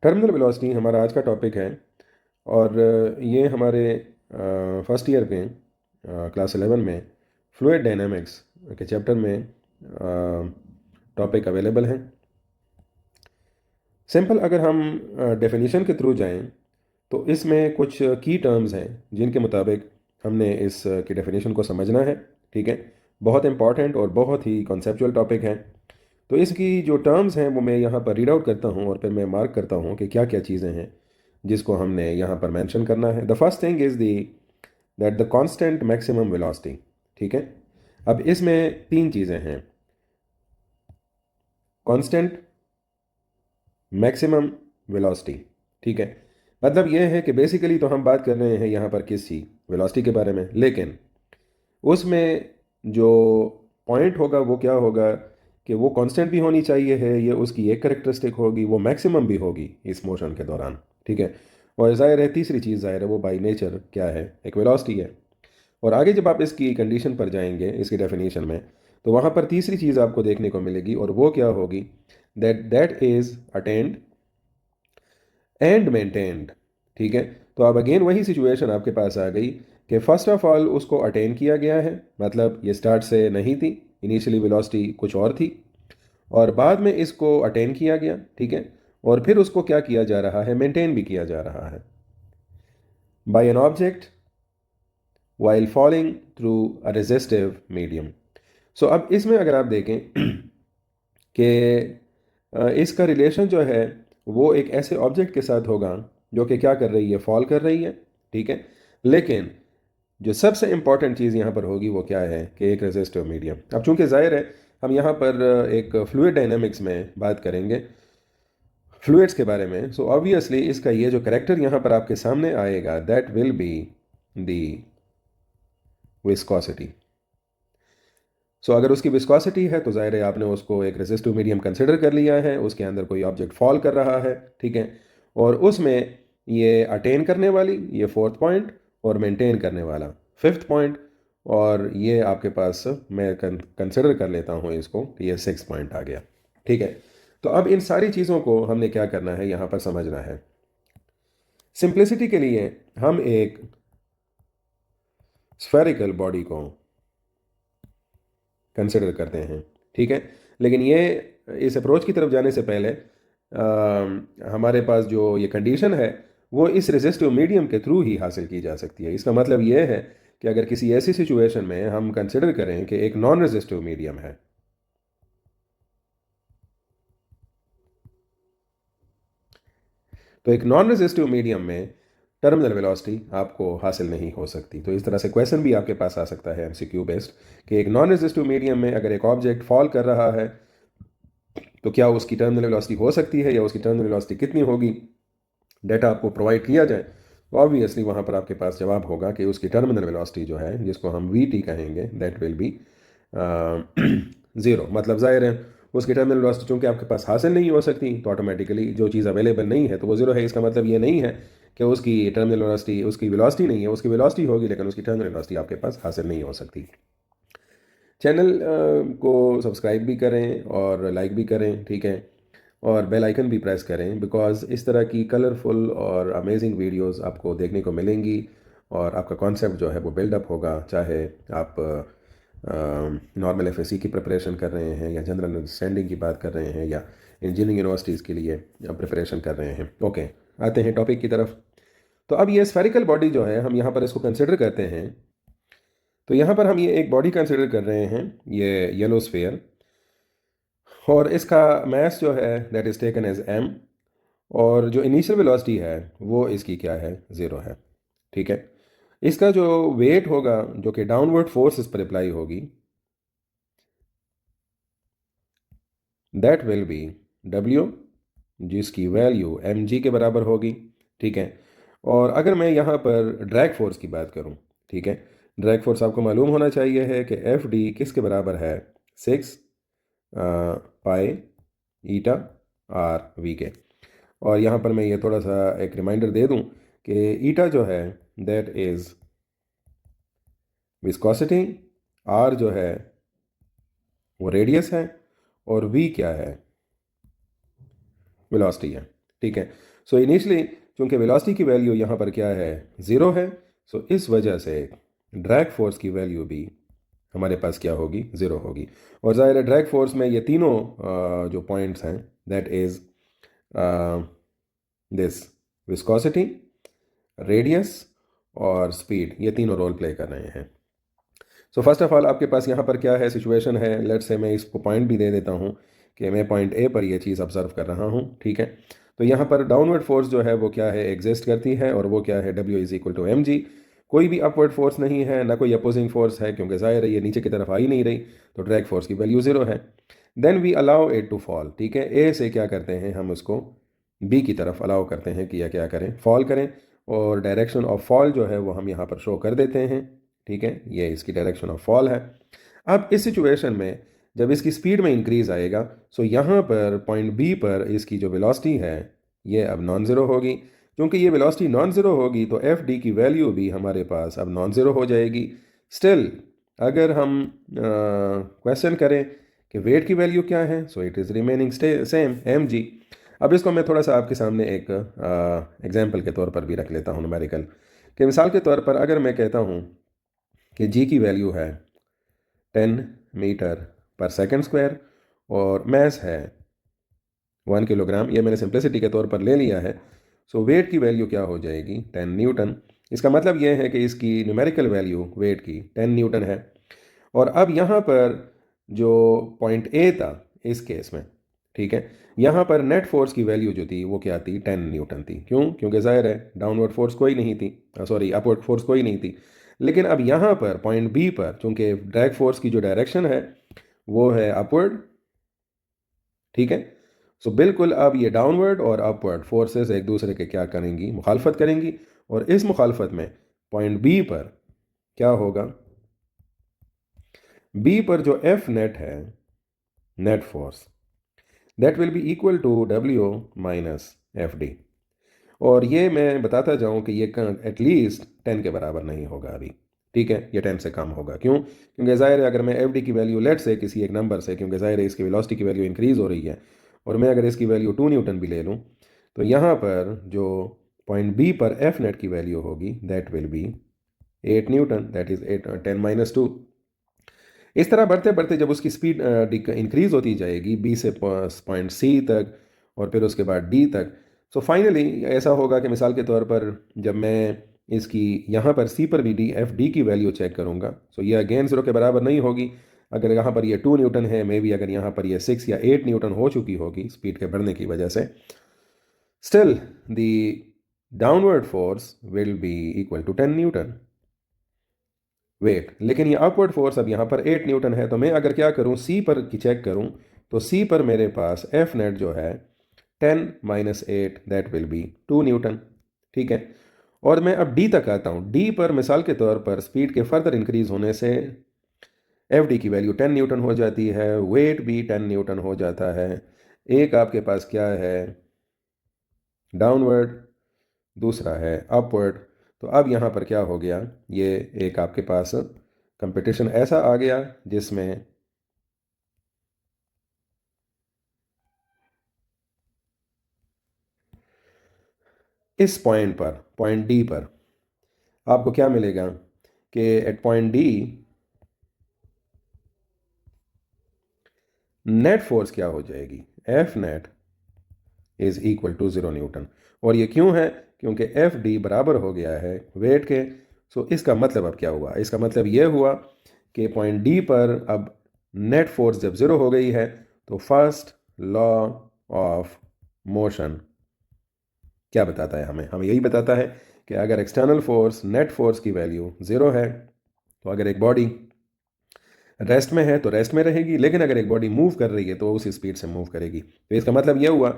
Terminal velocity हमारा आज का टॉपिक है। और ये हमारे फर्स्ट ईयर में क्लास 11 में फ्लूइड डायनामिक्स के चैप्टर में टॉपिक अवेलेबल है। सिंपल अगर हम डेफिनेशन के थ्रू जाएं तो इसमें कुछ की टर्म्स हैं जिनके मुताबिक हमने इस की डेफिनेशन को समझना है। ठीक है, बहुत इंपॉर्टेंट और बहुत ही कॉन्सेप्चुअल टॉपिक है। तो इसकी जो टर्म्स हैं वो मैं यहाँ पर रीड आउट करता हूँ और फिर मैं मार्क करता हूँ कि क्या क्या चीज़ें हैं जिसको हमने यहाँ पर मेंशन करना है। The first thing is the that the constant maximum velocity. ठीक है, अब इसमें तीन चीज़ें हैं: कांस्टेंट, मैक्सिमम, वेलोसिटी। ठीक है, मतलब यह है कि बेसिकली तो हम बात कर रहे हैं यहाँ पर किसी वेलोसिटी के बारे में, लेकिन उसमें जो पॉइंट होगा वो क्या होगा कि वो कांस्टेंट भी होनी चाहिए है, ये उसकी एक करेक्टरिस्टिक होगी, वो मैक्सिमम भी होगी इस मोशन के दौरान। ठीक है, और ज़ाहिर है तीसरी चीज़ ज़ाहिर है वो बाई नेचर क्या है, एक वेलोसिटी है। और आगे जब आप इसकी कंडीशन पर जाएंगे इसकी डेफिनेशन में, तो वहाँ पर तीसरी चीज़ आपको देखने को मिलेगी और वो क्या होगी, that that is attend and maintained. ठीक है, तो अब अगेन वही सिचुएशन आपके पास आ गई कि फर्स्ट ऑफ ऑल उसको अटेन किया गया है, मतलब ये स्टार्ट से नहीं थी, इनिशियली वेलोसिटी कुछ और थी, और बाद में इसको अटेन किया गया। ठीक है, और फिर उसको क्या किया जा रहा है, मेंटेन भी किया जा रहा है by an object while falling through a resistive medium. So अब इसमें अगर आप देखें कि इसका रिलेशन जो है वो एक ऐसे ऑब्जेक्ट के साथ होगा जो कि क्या कर रही है, फॉल कर रही है। ठीक है, लेकिन जो सबसे इंपॉर्टेंट चीज़ यहाँ पर होगी वो क्या है कि एक रेजिस्टिव मीडियम। अब चूंकि जाहिर है हम यहाँ पर एक फ्लूइड डायनामिक्स में बात करेंगे फ्लूइड्स के बारे में, सो ऑब्वियसली इसका ये जो करेक्टर यहाँ पर आपके सामने आएगा that will be the viscosity. So अगर उसकी विस्कोसिटी है तो ज़ाहिर है आपने उसको एक रेजिस्टिव मीडियम कंसिडर कर लिया है, उसके अंदर कोई ऑब्जेक्ट फॉल कर रहा है। ठीक है, और उसमें ये अटेन करने वाली ये फोर्थ पॉइंट और मेंटेन करने वाला फिफ्थ पॉइंट, और ये आपके पास मैं कंसिडर कर लेता हूँ इसको कि ये सिक्स पॉइंट आ गया। ठीक है, तो अब इन सारी चीज़ों को हमने क्या करना है यहाँ पर समझना है। सिंप्लिसिटी के लिए हम एक स्फेरिकल बॉडी को कंसिडर करते हैं। ठीक है, लेकिन ये इस अप्रोच की तरफ जाने से पहले हमारे पास जो ये कंडीशन है वो इस रेजिस्टिव मीडियम के थ्रू ही हासिल की जा सकती है। इसका मतलब ये है कि अगर किसी ऐसी सिचुएशन में हम कंसिडर करें कि एक नॉन रेजिस्टिव मीडियम है, तो एक नॉन रेजिस्टिव मीडियम में टर्मिनल वेलोसिटी आपको हासिल नहीं हो सकती। तो इस तरह से क्वेश्चन भी आपके पास आ सकता है एमसीक्यू बेस्ड कि एक नॉन रेजिस्टिव मीडियम में अगर एक ऑब्जेक्ट फॉल कर रहा है तो क्या उसकी टर्मिनल वेलोसिटी हो सकती है या उसकी टर्मिनल वेलोसिटी कितनी होगी। डेटा आपको प्रोवाइड किया जाए तो ऑब्वियसली वहाँ पर आपके पास जवाब होगा कि उसकी टर्मिनल वेलोसिटी जो है जिसको हम वी टी कहेंगे दैट विल बी ज़ीरो। मतलब ज़ाहिर है उसकी टर्मिनल वेलोसिटी चूंकि आपके पास हासिल नहीं हो सकती तो ऑटोमेटिकली जो चीज़ अवेलेबल नहीं है तो वो ज़ीरो है। इसका मतलब ये नहीं है कि उसकी टर्मिनल वेलोसिटी उसकी वेलोसिटी नहीं है, उसकी वेलोसिटी होगी लेकिन उसकी टर्मिनल वेलोसिटी आपके पास हासिल नहीं हो सकती। चैनल को सब्सक्राइब भी करें और लाइक भी करें। ठीक है, और बेल आइकन भी प्रेस करें बिकॉज़ इस तरह की कलरफुल और अमेजिंग वीडियोस आपको देखने को मिलेंगी और आपका कॉन्सेप्ट जो है वो बिल्डअप होगा, चाहे आप नॉर्मल एफएससी की प्रिपरेशन कर रहे हैं या जनरल अंडरस्टैंडिंग की बात कर रहे हैं या इंजीनियरिंग यूनिवर्सिटीज़ के लिए प्रिपरेशन कर रहे हैं। ओके, आते हैं टॉपिक की तरफ। तो अब ये स्फेरिकल बॉडी जो है हम यहाँ पर इसको कंसिडर करते हैं, तो यहाँ पर हम ये एक बॉडी कंसिडर कर रहे हैं, ये येलो स्फेयर, और इसका मास जो है that is taken as M, और जो इनिशियल वेलोसिटी है वो इसकी क्या है, ज़ीरो है। ठीक है, इसका जो वेट होगा जो कि डाउनवर्ड फोर्स इस पर अप्लाई होगी दैट विल बी डब्ल्यू, जिसकी वैल्यू एम जी के बराबर होगी। ठीक है, और अगर मैं यहाँ पर ड्रैग फोर्स की बात करूँ, ठीक है, ड्रैग फोर्स आपको मालूम होना चाहिए है कि एफ डी किसके बराबर है, six pi eta R V के। और यहाँ पर मैं ये थोड़ा सा एक रिमाइंडर दे दूँ कि ईटा जो है दैट इज़ विस्कोसिटी, आर जो है वो रेडियस है, और वी क्या है, वेलोसिटी है। ठीक है। सो इनिशियली चूंकि वेलोसिटी की वैल्यू यहाँ पर क्या है, 0 है, सो इस वजह से ड्रैग फोर्स की वैल्यू भी हमारे पास क्या होगी, 0 होगी। और ज़ाहिर है ड्रैग फोर्स में ये तीनों जो पॉइंट्स हैं, that is this viscosity, radius और स्पीड, ये तीनों रोल प्ले कर रहे हैं। सो फर्स्ट ऑफ ऑल आपके पास यहाँ पर क्या है, सिचुएशन है, लेट्स से मैं इसको पॉइंट भी दे देता हूँ कि मैं पॉइंट ए पर ये चीज़ ऑब्जर्व कर रहा हूँ, ठीक है। तो यहाँ पर डाउनवर्ड फोर्स जो है वो क्या है, एग्जिस्ट करती है, और वो क्या है, W = mg। कोई भी अपवर्ड फोर्स नहीं है, ना कोई अपोजिंग फोर्स है, क्योंकि ज़ाहिर है ये नीचे की तरफ आ ही नहीं रही, तो ड्रैग फोर्स की वैल्यू 0 है। Then we allow it to fall, ठीक है। ए से क्या करते हैं, हम उसको बी की तरफ अलाउ करते हैं कि या क्या करें, फॉल करें, और डायरेक्शन ऑफ फॉल जो है वो हम यहाँ पर शो कर देते हैं, ठीक है। ये इसकी डायरेक्शन ऑफ फॉल है। अब इस सिचुएशन में जब इसकी स्पीड में इंक्रीज आएगा, सो यहाँ पर पॉइंट बी पर इसकी जो वेलोसिटी है ये अब नॉन ज़ीरो होगी। क्योंकि ये वेलोसिटी नॉन ज़ीरो होगी तो एफ डी की वैल्यू भी हमारे पास अब नॉन ज़ीरो हो जाएगी। स्टिल अगर हम क्वेश्चन करें कि वेट की वैल्यू क्या है, so it is remaining same mg। अब इसको मैं थोड़ा सा आपके सामने एक एग्जाम्पल के तौर पर भी रख लेता हूँ, न्यूमेरिकल कि मिसाल के तौर पर अगर मैं कहता हूँ कि जी की वैल्यू है 10 मीटर पर सेकंड स्क्वायर और मैस है 1 किलोग्राम, ये मैंने सिंप्लिसिटी के तौर पर ले लिया है। सो वेट की वैल्यू क्या हो जाएगी, 10 न्यूटन। इसका मतलब यह है कि इसकी न्यूमेरिकल वैल्यू वेट की 10 न्यूटन है। और अब यहाँ पर जो पॉइंट ए था इस केस में, ठीक है, यहाँ पर नेट फोर्स की वैल्यू जो थी वो क्या थी, 10 न्यूटन थी। क्यों, क्योंकि जाहिर है डाउनवर्ड फोर्स कोई नहीं थी, सॉरी अपवर्ड फोर्स कोई नहीं थी। लेकिन अब यहाँ पर पॉइंट बी पर चूंकि ड्रैग फोर्स की जो डायरेक्शन है वो है अपवर्ड, ठीक है। सो बिल्कुल अब ये डाउनवर्ड और अपवर्ड फोर्सेस एक दूसरे के क्या करेंगी, मुखालफत करेंगी। और इस मुखालफत में पॉइंट बी पर क्या होगा, बी पर जो एफ नेट है, net force, that will be equal to W minus F D. और ये मैं बताता जाऊं कि ये एटलीस्ट 10 के बराबर नहीं होगा अभी, ठीक है, ये 10 से कम होगा। क्यों, क्योंकि ज़ाहिर है अगर मैं एफ डी की वैल्यू लेट से किसी एक नंबर से, क्योंकि ज़ाहिर है इसकी वेलोसिटी की वैल्यू इंक्रीज़ हो रही है, और मैं अगर इसकी वैल्यू 2 न्यूटन भी ले लूँ, तो यहाँ पर जो पॉइंट बी पर एफ नेट की वैल्यू होगी that will B 8 Newton, that is 10 - 2। इस तरह बढ़ते बढ़ते जब उसकी स्पीड इंक्रीज होती जाएगी बी से पॉइंट सी तक और फिर उसके बाद डी तक, सो फाइनली ऐसा होगा कि मिसाल के तौर पर जब मैं इसकी यहाँ पर सी पर भी डी एफ डी की वैल्यू चेक करूँगा, सो ये अगेन 0 के बराबर नहीं होगी। अगर यहाँ पर ये 2 न्यूटन है, मे बी अगर यहाँ पर ये 6 या 8 न्यूटन हो चुकी होगी स्पीड के बढ़ने की वजह से, still the downward force will be equal to 10 newton weight. लेकिन ये अपवर्ड फोर्स अब यहाँ पर 8 न्यूटन है, तो मैं अगर क्या करूँ, सी पर की चेक करूँ, तो सी पर मेरे पास एफ नेट जो है 10 - 8 दैट विल बी 2 न्यूटन, ठीक है। और मैं अब डी तक आता हूँ। डी पर मिसाल के तौर पर स्पीड के फर्दर इंक्रीज होने से एफ डी की वैल्यू 10 न्यूटन हो जाती है, वेट भी 10 न्यूटन हो जाता है। एक आपके पास क्या है, डाउनवर्ड, दूसरा है अपवर्ड। तो अब यहाँ पर क्या हो गया, ये एक आपके पास कंपटीशन ऐसा आ गया जिसमें इस पॉइंट पर, पॉइंट डी पर आपको क्या मिलेगा कि at point D net force क्या हो जाएगी, F net is equal to 0 newton. और ये क्यों है, क्योंकि एफ डी बराबर हो गया है वेट के। सो इसका मतलब अब क्या हुआ, इसका मतलब ये हुआ कि पॉइंट डी पर अब नेट फोर्स जब 0 हो गई है, तो फर्स्ट लॉ ऑफ मोशन क्या बताता है हमें, हमें यही बताता है कि अगर एक्सटर्नल फोर्स नेट फोर्स की वैल्यू 0 है, तो अगर एक बॉडी रेस्ट में है तो रेस्ट में रहेगी, लेकिन अगर एक बॉडी मूव कर रही है तो उसी स्पीड से मूव करेगी। तो इसका मतलब यह हुआ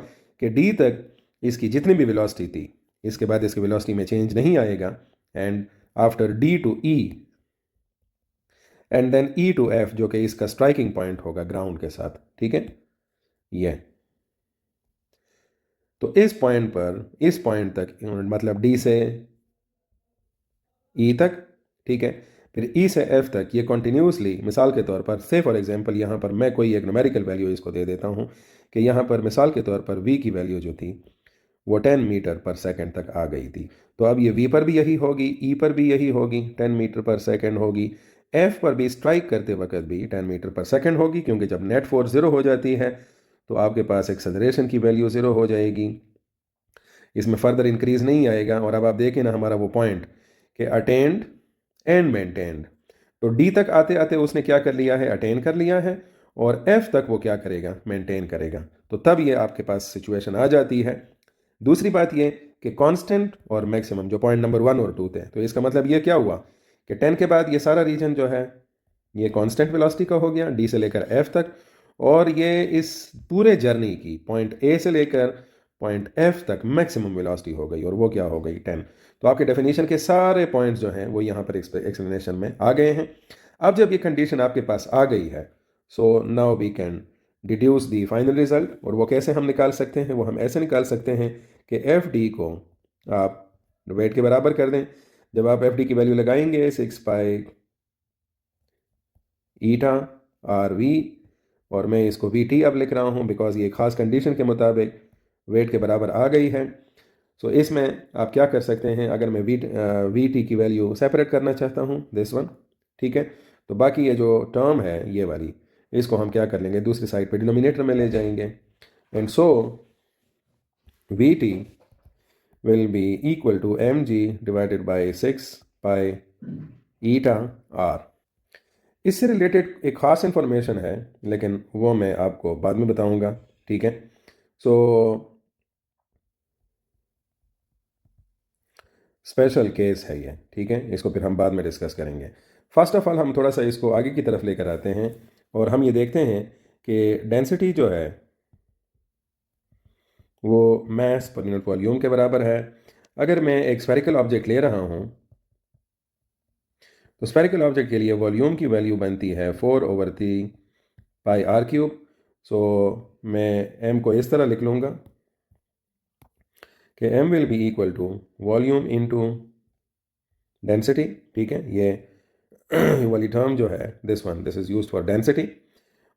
कि डी तक इसकी जितनी भी वेलोसिटी थी, इसके बाद इसकी वेलोसिटी में चेंज नहीं आएगा, and after D to E and then E to F, जो कि इसका स्ट्राइकिंग पॉइंट होगा ग्राउंड के साथ, ठीक है। ये तो इस पॉइंट पर, इस पॉइंट तक, मतलब डी से ई तक, ठीक है, फिर ई से एफ तक, ये कॉन्टिन्यूसली, मिसाल के तौर पर से फॉर एग्जांपल यहाँ पर मैं कोई एक न्यूमेरिकल वैल्यू इसको दे देता हूँ कि यहाँ पर मिसाल के तौर पर वी की वैल्यू जो थी वो 10 मीटर पर सेकंड तक आ गई थी। तो अब ये v पर भी यही होगी, e पर भी यही होगी, 10 मीटर पर सेकंड होगी, f पर भी स्ट्राइक करते वक्त भी 10 मीटर पर सेकंड होगी, क्योंकि जब नेट फोर्स 0 हो जाती है तो आपके पास एक्सेलरेशन की वैल्यू 0 हो जाएगी, इसमें फर्दर इंक्रीज नहीं आएगा। और अब आप देखें ना हमारा वो पॉइंट कि अटेंड एंड मेंटेन्ड, तो डी तक आते आते उसने क्या कर लिया है, अटेन कर लिया है, और एफ तक वो क्या करेगा, मेंटेन करेगा। तो तब ये आपके पास सिचुएशन आ जाती है। दूसरी बात ये कि कांस्टेंट और मैक्सिमम जो पॉइंट नंबर 1 और 2 थे, तो इसका मतलब ये क्या हुआ कि 10 के बाद ये सारा रीजन जो है ये कांस्टेंट वेलोसिटी का हो गया, डी से लेकर एफ तक, और ये इस पूरे जर्नी की पॉइंट ए से लेकर पॉइंट एफ तक मैक्सिमम वेलोसिटी हो गई, और वो क्या हो गई, 10। तो आपके डेफिनेशन के सारे पॉइंट्स जो हैं वो यहाँ पर एक्सप्लेनेशन में आ गए हैं। अब जब ये कंडीशन आपके पास आ गई है, so now we can deduce the final result. और वो कैसे हम निकाल सकते हैं, वो हम ऐसे निकाल सकते हैं कि एफ डी को आप वेट के बराबर कर दें। जब आप एफ डी की वैल्यू लगाएंगे 6 पाई ईटा आर वी, और मैं इसको वी टी अब लिख रहा हूँ बिकॉज ये खास कंडीशन के मुताबिक वेट के बराबर आ गई है। सो इसमें आप क्या कर सकते हैं, अगर मैं वी टी की वैल्यू सेपरेट करना चाहता हूँ, दिस वन, ठीक है, तो बाकी ये जो टर्म है ये वाली, इसको हम क्या कर लेंगे, दूसरी साइड पे डिनोमिनेटर में ले जाएंगे, and so we T will be equal to mg divided by 6 pi eta r। इससे रिलेटेड एक ख़ास इंफॉर्मेशन है, लेकिन वो मैं आपको बाद में बताऊंगा, ठीक है। सो स्पेशल केस है ये, ठीक है, इसको फिर हम बाद में डिस्कस करेंगे। फर्स्ट ऑफ ऑल हम थोड़ा सा इसको आगे की तरफ लेकर आते हैं, और हम ये देखते हैं कि डेंसिटी जो है वो मास पर यूनिट वॉल्यूम के बराबर है। अगर मैं एक स्फेरिकल ऑब्जेक्ट ले रहा हूँ, तो स्फेरिकल ऑब्जेक्ट के लिए वॉल्यूम की वैल्यू बनती है 4/3 पाई आर क्यूब। सो मैं एम को इस तरह लिख लूँगा कि M will be equal to volume into density, ठीक है, ये वाली टर्म जो है this is used for density,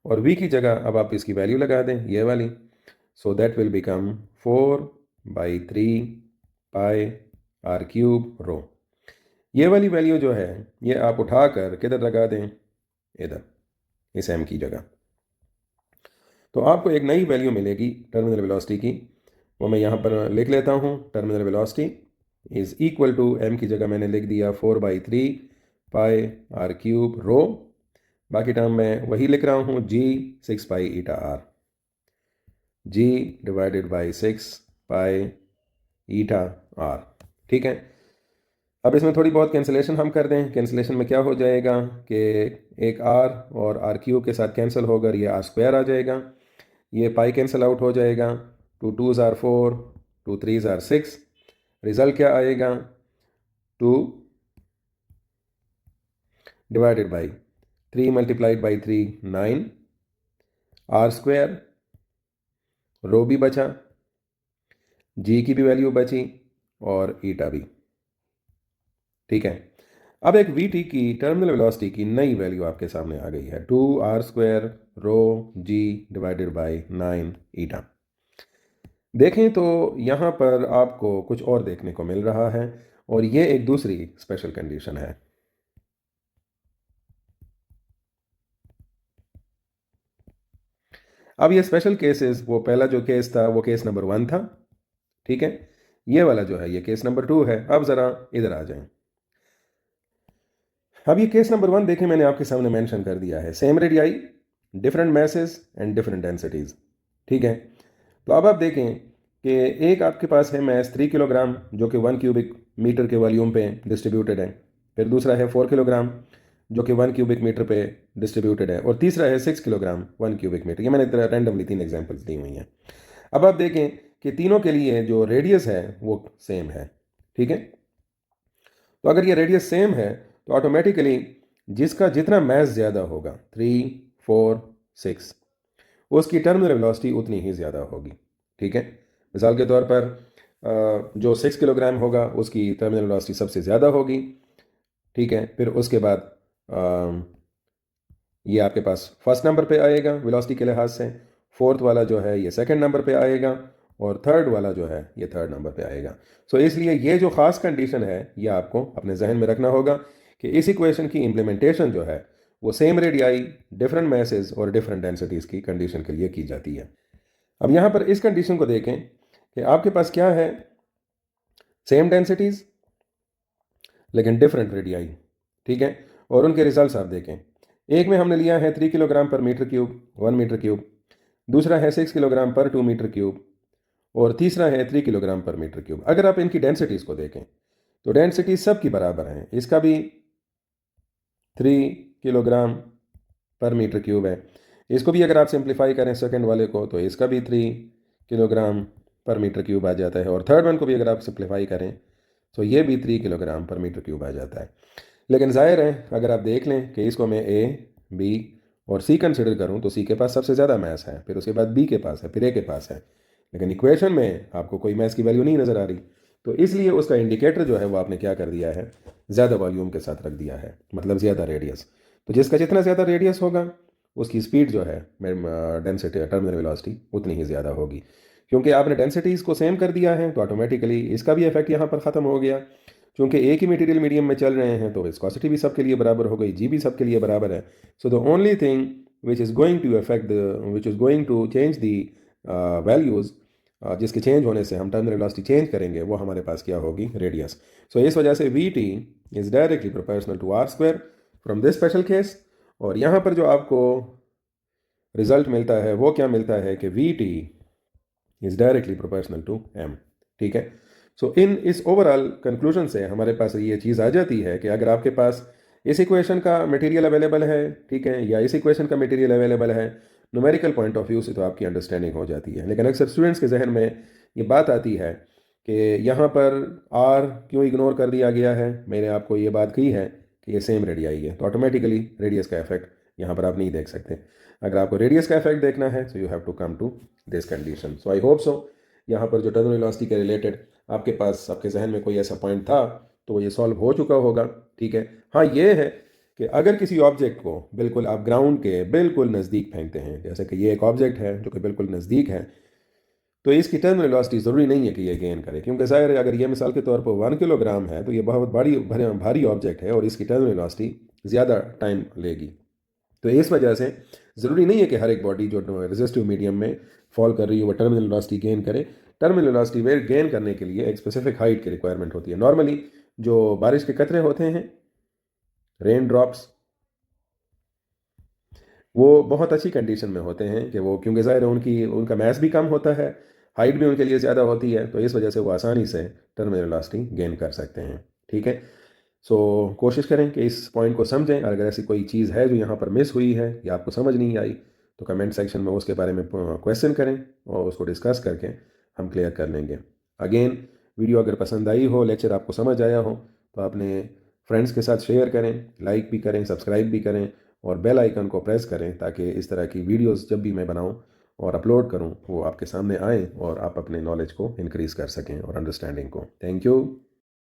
और v की जगह अब आप इसकी वैल्यू लगा दें, ये वाली। So that will become 4/3 pi r cube rho. ये वाली वैल्यू जो है ये आप उठाकर किधर लगा दें, इधर, इस m की जगह, तो आपको एक नई वैल्यू मिलेगी टर्मिनल वेलोसिटी की। वो मैं यहाँ पर लिख लेता हूँ, terminal velocity is equal to m की जगह मैंने लिख दिया 4/3 पाई आर क्यूब रो, बाकी टर्म मैं वही लिख रहा हूँ, g 6 pi eta R, g divided by 6 pi eta R, ठीक है। अब इसमें थोड़ी बहुत कैंसिलेशन हम कर दें। कैंसिलेशन में क्या हो जाएगा कि एक r और r क्यूब के साथ कैंसिल होकर ये r² आ जाएगा, ये पाई कैंसिल आउट हो जाएगा, 2 2s are 4, 2 3s are 6, result क्या आएगा, 2 divided by 3 multiplied by 3 9, r², रो भी बचा, g की भी वैल्यू बची, और ईटा भी, ठीक है। अब एक वी टी की टर्मिनल वेलोसिटी की नई वैल्यू आपके सामने आ गई है, 2r² rho g divided by 9 eta. देखें तो यहाँ पर आपको कुछ और देखने को मिल रहा है, और ये एक दूसरी स्पेशल कंडीशन है। अब ये स्पेशल केसेस, वो पहला जो केस था वो केस नंबर 1 था, ठीक है, ये वाला जो है ये केस नंबर 2 है। अब ज़रा इधर आ जाएं। अब ये केस नंबर 1 देखें, मैंने आपके सामने मेंशन कर दिया है, same radii, different masses and different densities, ठीक है। तो अब आप देखें कि एक आपके पास है मैस 3 किलोग्राम जो कि 1 क्यूबिक मीटर के वॉल्यूम पे डिस्ट्रीब्यूटेड है, फिर दूसरा है 4 किलोग्राम जो कि 1 क्यूबिक मीटर पे डिस्ट्रीब्यूटेड है, और तीसरा है 6 किलोग्राम 1 क्यूबिक मीटर। ये मैंने रैंडमली 3 एग्जांपल्स दी हुई हैं। अब आप देखें कि तीनों के लिए जो रेडियस है वो सेम है, ठीक है। तो अगर ये रेडियस सेम है तो ऑटोमेटिकली जिसका जितना मैस ज़्यादा होगा, 3 4 6, उसकी टर्मिनल वेलोसिटी उतनी ही ज़्यादा होगी, ठीक है। मिसाल के तौर पर जो 6 किलोग्राम होगा उसकी टर्मिनल वेलोसिटी सबसे ज़्यादा होगी, ठीक है। फिर उसके बाद ये आपके पास फर्स्ट नंबर पे आएगा वेलोसिटी के लिहाज से, फोर्थ वाला जो है ये सेकंड नंबर पे आएगा, और थर्ड वाला जो है ये थर्ड नंबर पे आएगा। सो इसलिए ये जो ख़ास कंडीशन है ये आपको अपने जहन में रखना होगा कि इस इक्वेशन की इम्प्लीमेंटेशन जो है वो सेम रेडियाई, डिफरेंट मैसेज और डिफरेंट डेंसिटीज़ की कंडीशन के लिए की जाती है। अब यहाँ पर इस कंडीशन को देखें कि आपके पास क्या है, सेम डेंसिटीज़ लेकिन डिफरेंट रेडियाई, ठीक है, और उनके रिजल्ट्स आप देखें। एक में हमने लिया है 3 किलोग्राम पर मीटर क्यूब 1 मीटर क्यूब, दूसरा है 6 किलोग्राम पर 2 मीटर क्यूब, और तीसरा है 3 किलोग्राम पर मीटर क्यूब। अगर आप इनकी डेंसिटीज़ को देखें तो डेंसिटी सबकी बराबर हैं। इसका भी 3 किलोग्राम पर मीटर क्यूब है, इसको भी अगर आप सिंप्लीफाई करें सेकंड वाले को तो इसका भी 3 किलोग्राम पर मीटर क्यूब आ जाता है, और थर्ड वन को भी अगर आप सिंप्लीफाई करें तो ये भी 3 किलोग्राम पर मीटर क्यूब आ जाता है। लेकिन ज़ाहिर है अगर आप देख लें कि इसको मैं ए, बी और सी कंसिडर करूं तो सी के पास सबसे ज़्यादा मैस है, फिर उसके बाद बी के पास है, फिर ए के पास है, लेकिन इक्वेशन में आपको कोई मैस की वैल्यू नहीं नज़र आ रही। तो इसलिए उसका इंडिकेटर जो है वो आपने क्या कर दिया है, ज़्यादा वॉल्यूम के साथ रख दिया है, मतलब ज़्यादा रेडियस। तो जिसका जितना ज़्यादा रेडियस होगा उसकी स्पीड जो है डेंसिटी टर्मिनल वेलोसिटी उतनी ही ज़्यादा होगी। क्योंकि आपने डेंसिटीज़ को सेम कर दिया है तो ऑटोमेटिकली इसका भी इफेक्ट यहाँ पर ख़त्म हो गया। क्योंकि एक ही मटेरियल मीडियम में चल रहे हैं तो विस्कोसिटी भी सबके लिए बराबर हो गई, जी भी सबके लिए बराबर है। So the only thing which is going to affect which is going to change the values, जिसके चेंज होने से हम टर्मिनल वेलोसिटी चेंज करेंगे, वो हमारे पास क्या होगी, रेडियस। सो इस वजह से V T is directly proportional to R square from this special case. और यहाँ पर जो आपको रिजल्ट मिलता है वो क्या मिलता है कि V T is directly proportional to M, ठीक है। सो इन इस ओवरऑल कंक्लूजन से हमारे पास ये चीज़ आ जाती है कि अगर आपके पास इस इक्वेशन का मटेरियल अवेलेबल है, ठीक है, या इस इक्वेशन का मटेरियल अवेलेबल है, न्यूमेरिकल पॉइंट ऑफ व्यू से तो आपकी अंडरस्टैंडिंग हो जाती है। लेकिन अक्सर स्टूडेंट्स के जहन में ये बात आती है कि यहाँ पर आर क्यों इग्नोर कर दिया गया है। मैंने आपको ये बात कही है कि ये सेम रेडियाई है, तो ऑटोमेटिकली रेडियस का इफेक्ट यहाँ पर आप नहीं देख सकते। अगर आपको रेडियस का इफेक्ट देखना है so you have to come to this condition. So I hope so यहाँ पर जो टर्मिनल वेलोसिटी के रिलेटेड आपके पास आपके जहन में कोई ऐसा पॉइंट था तो ये सॉल्व हो चुका होगा, ठीक है। हाँ ये है कि अगर किसी ऑब्जेक्ट को बिल्कुल आप ग्राउंड के बिल्कुल नज़दीक फेंकते हैं, जैसे कि ये एक ऑब्जेक्ट है जो कि बिल्कुल नज़दीक है, तो इसकी टर्मिनल वेलोसिटी ज़रूरी नहीं है कि ये गेन करे, क्योंकि ज़ाहिर है अगर ये मिसाल के तौर पर 1 किलोग्राम है तो ये बहुत भारी ऑब्जेक्ट है और इसकी टर्मिनल वेलोसिटी ज़्यादा टाइम लेगी। तो इस वजह से ज़रूरी नहीं है कि हर एक बॉडी जो रेजिस्टिव मीडियम में फॉल कर रही है वो टर्मिनल वेलोसिटी गेन करे। टर्मिनल वेलोसिटी वेट गेन करने के लिए एक स्पेसिफिक हाइट की रिक्वायरमेंट होती है। नॉर्मली जो बारिश के कतरे होते हैं, रेन ड्रॉप्स, वो बहुत अच्छी कंडीशन में होते हैं कि वो, क्योंकि ज़ाहिर है उनका मैस भी कम होता है, हाइट भी उनके लिए ज़्यादा होती है, तो इस वजह से वो आसानी से टर्मिनल वेलोसिटी गेन कर सकते हैं, ठीक है। सो कोशिश करें कि इस पॉइंट को समझें। अगर ऐसी कोई चीज़ है जो यहाँ पर मिस हुई है या आपको समझ नहीं आई तो कमेंट सेक्शन में उसके बारे में क्वेश्चन करें और उसको डिस्कस करके हम क्लियर कर लेंगे। अगेन वीडियो अगर पसंद आई हो, लेक्चर आपको समझ आया हो तो अपने फ्रेंड्स के साथ शेयर करें, लाइक भी करें, सब्सक्राइब भी करें और बेल आइकन को प्रेस करें ताकि इस तरह की वीडियोस जब भी मैं बनाऊं और अपलोड करूं वो आपके सामने आए और आप अपने नॉलेज को इंक्रीज़ कर सकें और अंडरस्टैंडिंग को। Thank you.